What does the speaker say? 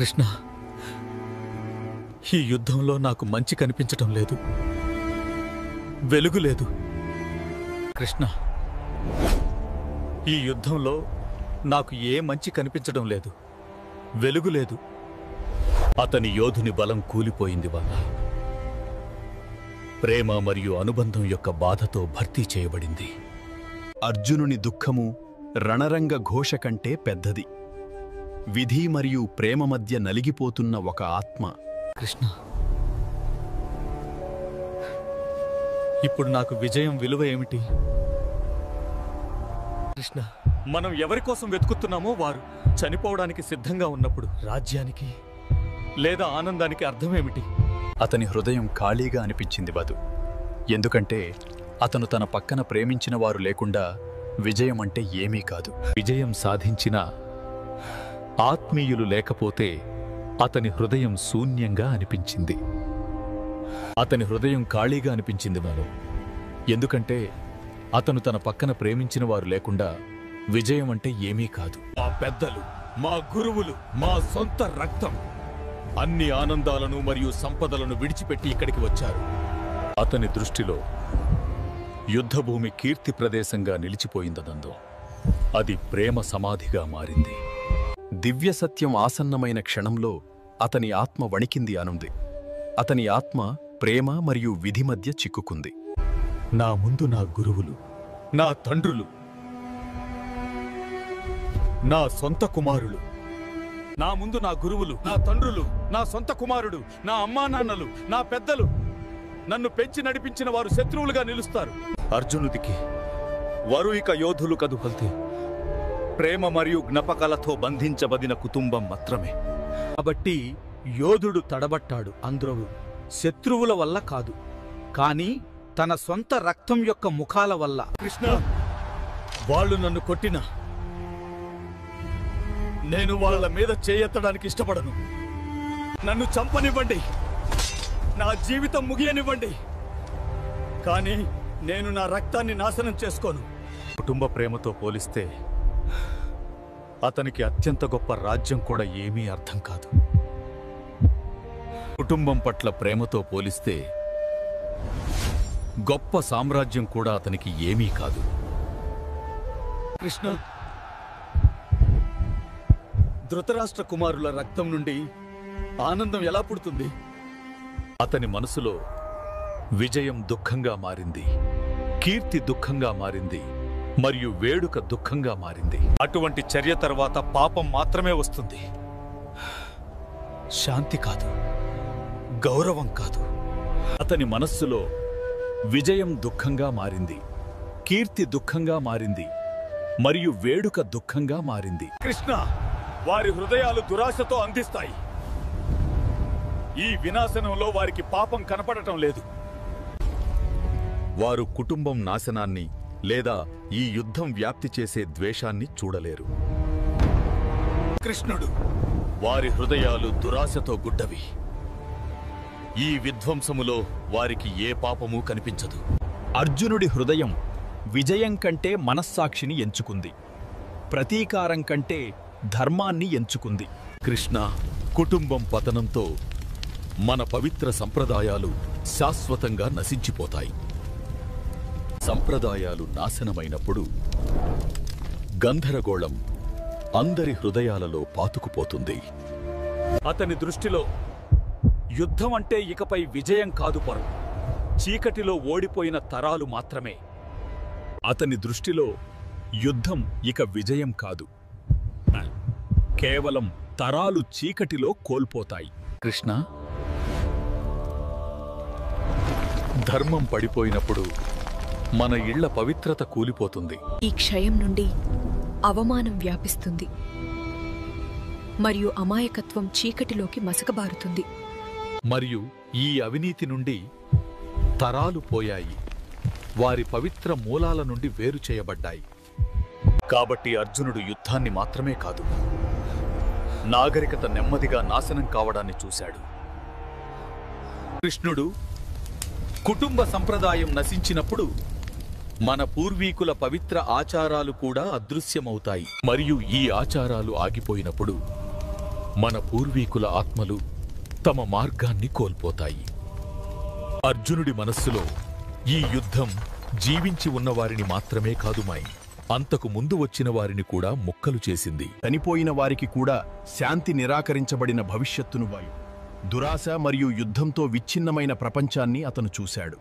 కృష్ణ, ఈ యుద్ధంలో నాకు మంచి కనిపించటం లేదు, వెలుగు లేదు. కృష్ణ, ఈ యుద్ధంలో నాకు ఏ మంచి కనిపించడం లేదు, వెలుగు లేదు. అతని యోధుని బలం కూలిపోయింది వల్ల ప్రేమ మరియు అనుబంధం యొక్క బాధతో భర్తీ చేయబడింది. అర్జునుని దుఃఖము రణరంగ ఘోష కంటే పెద్దది. విధి మరియు ప్రేమ మధ్య నలిగిపోతున్న ఒక ఆత్మ. కృష్ణ, ఇప్పుడు నాకు విజయం విలువ ఏమిటి? కృష్ణ, మనం ఎవరి కోసం వెతుకుతున్నామో వారు చనిపోవడానికి సిద్ధంగా ఉన్నప్పుడు రాజ్యానికి లేదా ఆనందానికి అర్థమేమిటి? అతని హృదయం ఖాళీగా అనిపించింది వధు. ఎందుకంటే అతను తన పక్కన ప్రేమించిన వారు లేకుండా విజయం అంటే ఏమీ కాదు. విజయం సాధించిన ఆత్మీయులు లేకపోతే అతని హృదయం శూన్యంగా అనిపించింది. అతని హృదయం ఖాళీగా అనిపించింది మనం. ఎందుకంటే అతను తన పక్కన ప్రేమించిన వారు లేకుండా విజయం అంటే ఏమీ కాదు. మా పెద్దలు, మా గురువులు, మా సొంత రక్తం అన్ని ఆనందాలను మరియు సంపదలను విడిచిపెట్టి ఇక్కడికి వచ్చారు. అతని దృష్టిలో యుద్ధభూమి కీర్తి ప్రదేశంగా నిలిచిపోయిందనందో అది ప్రేమ సమాధిగా మారింది. దివ్య సత్యం ఆసన్నమైన క్షణంలో అతని ఆత్మ వణికింది అనుంది. అతని ఆత్మ ప్రేమ మరియు విధి మధ్య చిక్కుకుంది. నా ముందు నా గురువులు, నా తండ్రులు, నా సొంత కుమారులు. నా ముందు నా గురువులు, నా తండ్రులు, నా సొంత కుమారుడు, నా అమ్మా నాన్నలు, నా పెద్దలు, నన్ను పెంచి నడిపించిన వారు శత్రువులుగా నిలుస్తారు. అర్జునుడికి వారు ఇక యోధులు కదు హల్తే, ప్రేమ మరియు జ్ఞాపకాలతో బంధించబడిన కుటుంబం మాత్రమే. కాబట్టి యోధుడు తడబట్టాడు అందరూ శత్రువుల వల్ల కాదు, కానీ తన సొంత రక్తం యొక్క ముఖాల వల్ల. కృష్ణ, వాళ్ళు నన్ను కొట్టినా నేను వాళ్ళ మీద చేయెత్తడానికి ఇష్టపడను. నన్ను చంపనివ్వండి, నా జీవితం ముగియనివ్వండి, కానీ నేను నా రక్తాన్ని నాశనం చేసుకోను. కుటుంబ ప్రేమతో పోలిస్తే అతనికి అత్యంత గొప్ప రాజ్యం కూడా ఏమీ అర్థం కాదు. కుటుంబం పట్ల ప్రేమతో పోలిస్తే గొప్ప సామ్రాజ్యం కూడా అతనికి ఏమీ కాదు. కృష్ణ, ధృతరాష్ట్ర కుమారుల రక్తం నుండి ఆనందం ఎలా పుడుతుంది? అతని మనసులో విజయం దుఃఖంగా మారింది, కీర్తి దుఃఖంగా మారింది, మరియు వేడుక దుఃఖంగా మారింది. అటువంటి చర్య తర్వాత పాపం మాత్రమే వస్తుంది, శాంతి కాదు, గౌరవం కాదు. అతని మనస్సులో విజయం దుఃఖంగా మారింది, కీర్తి దుఃఖంగా మారింది, మరియు వేడుక దుఃఖంగా మారింది. కృష్ణ, వారి హృదయాలు దురాశతో అందిస్తాయి. ఈ వినాశనంలో వారికి పాపం కనపడటం లేదు. వారు కుటుంబం నాశనాన్ని లేదా ఈ యుద్ధం వ్యాప్తి చేసే ద్వేషాన్ని చూడలేరు. కృష్ణుడు, వారి హృదయాలు దురాశతో గుడ్డవి. ఈ విధ్వంసములో వారికి ఏ పాపమూ కనిపించదు. అర్జునుడి హృదయం విజయం కంటే మనస్సాక్షిని ఎంచుకుంది, ప్రతీకారం కంటే ధర్మాన్ని ఎంచుకుంది. కృష్ణ, కుటుంబం పతనంతో మన పవిత్ర సంప్రదాయాలు శాశ్వతంగా నశించిపోతాయి. సంప్రదాయాలు నాశనమైనప్పుడు గందరగోళం అందరి హృదయాలలో పాతుకుపోతుంది. అతని దృష్టిలో యుద్ధం అంటే ఇకపై విజయం కాదు పరు, చీకటిలో ఓడిపోయిన తరాలు మాత్రమే. అతని దృష్టిలో యుద్ధం ఇక విజయం కాదు, కేవలం తరాలు చీకటిలో కోల్పోతాయి. కృష్ణ, ధర్మం పడిపోయినప్పుడు మన ఇళ్ల పవిత్రత కూలిపోతుంది. ఈ క్షయం నుండి అవమానం వ్యాపిస్తుంది మరియు అమాయకత్వం చీకటిలోకి మసకబారుతుంది. మరియు ఈ అవినీతి నుండి తరాలు పోయాయి, వారి పవిత్ర మూలాల నుండి వేరు చేయబడ్డాయి. కాబట్టి అర్జునుడు యుద్ధాన్ని మాత్రమే కాదు, నాగరికత నెమ్మదిగా నాశనం కావడాన్ని చూశాడు. కృష్ణుడు, కుటుంబ సంప్రదాయం నశించినప్పుడు మన పూర్వీకుల పవిత్ర ఆచారాలు కూడా అదృశ్యమవుతాయి. మరియు ఈ ఆచారాలు ఆగిపోయినప్పుడు మన పూర్వీకుల ఆత్మలు తమ మార్గాన్ని కోల్పోతాయి. అర్జునుడి మనస్సులో ఈ యుద్ధం జీవించి ఉన్నవారిని మాత్రమే కాదు మాయ్, అంతకు ముందు వచ్చిన వారిని కూడా ముక్కలు చేసింది. చనిపోయిన వారికి కూడా శాంతి నిరాకరించబడిన భవిష్యత్తును వాయు, దురాశ మరియు యుద్ధంతో విచ్ఛిన్నమైన ప్రపంచాన్ని అతను చూశాడు.